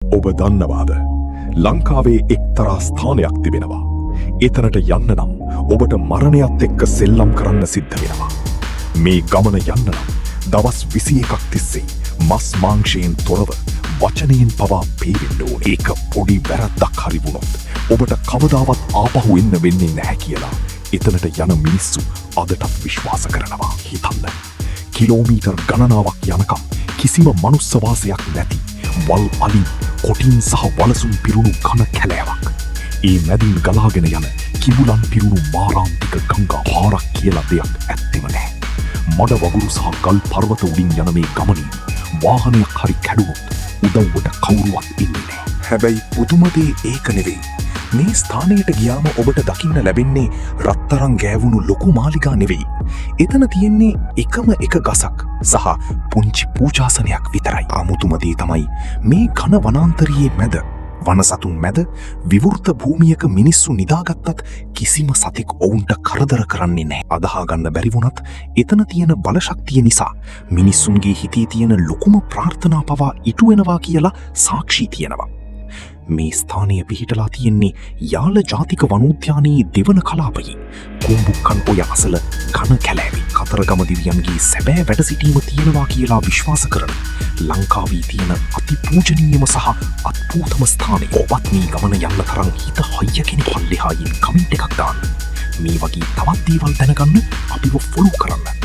ඔබ දන්නවාද ලංකාවේ එක්තරා ස්ථානයක් තිබෙනවා. එතනට යන්න නම් ඔබට මරණයත් එක්ක සෙල්ලම් කරන්න සිද්ධ වෙනවා. මේ ගමන යන්න නම් දවස් 21ක් තිස්සේ මස් මාංශයෙන් තොරව වචනයෙන් පවා පේවෙන්න ඕන. ඒක පොඩි වැරද්දක් හරි වුණොත් ඔබට කවදාවත් ආපහු එන්න වෙන්නේ නැහැ කියලා එතනට යන මිනිස්සු අදටත් විශ්වාස කරනවා. හිතන්න, කිලෝමීටර් ගණනාවක් යනකම් කිසිම මනුස්ස වාසයක් නැති වල් අලි කොටින් සහ වලසුන් පිරුණු කන කැලෑවක්. ඒ මැදින් ගලාගෙන යන කිඹුලන් පිරුණු මාරාන්තික ගංගා පාරක් කියලා දෙයක් ඇත්තෙම නැහැ. මඩ වගුරු සහ ගල් පර්වත උඩින් යන මේ ගමනින් වාහනයක් හරි කැඩුනොත් උදව්වට කවුරුවත් ඉන්නේ නැහැ. හැබැයි පුදුම දේ ඒක නෙවෙයි. මේ ස්ථානයට ගියාම ඔබට දකින්න ලැබෙන්නේ රත්තරන් ගෑවුණු ලොකු මාලිගා නෙවෙයි. එතන තියෙන්නේ එකම එක ගසක් සහ පුංචි පූජාසනයක් විතරයි. අමුතුම දේ තමයි මේ ඝන වනාන්තරයේ මැද වනසතුන් මැද විවෘත භූමියක මිනිස්සු නිදාගත්තත් කිසිම සතෙක් ඔවුන්ට කරදර කරන්නේ නැහැ. අදහා ගන්න බැරි වුණත් එතන තියෙන බලශක්තිය නිසා මිනිස්සුන්ගේ හිතේ තියෙන ලොකුම ප්‍රාර්ථනා පවා ඉටු වෙනවා කියලා සාක්ෂි තියෙනවා. මේ ස්ථානය පිහිටලා තියෙන්නේ යාල ජාතික වනෝද්‍යානයේ දෙවන කලාපයේ කුඹුක්කන් ඔය අසල ඝන කැලෑවේ. කතරගම දිවියන්ගේ සැබෑ වැඩ සිටීම තියෙනවා කියලා විශ්වාස කරන ලංකාවේ තියෙන අති පූජනීයම සහ අත්පූතම ස්ථානය. ඔබත් මේ ගමන යන්න තරම් හිත හයියකින් පල්ලෙහායින් කමෙන්ට් එකක් දාන්න. මේ වගේ තවත් දේවල් දැනගන්න අපිව ෆොලෝ කරන්න.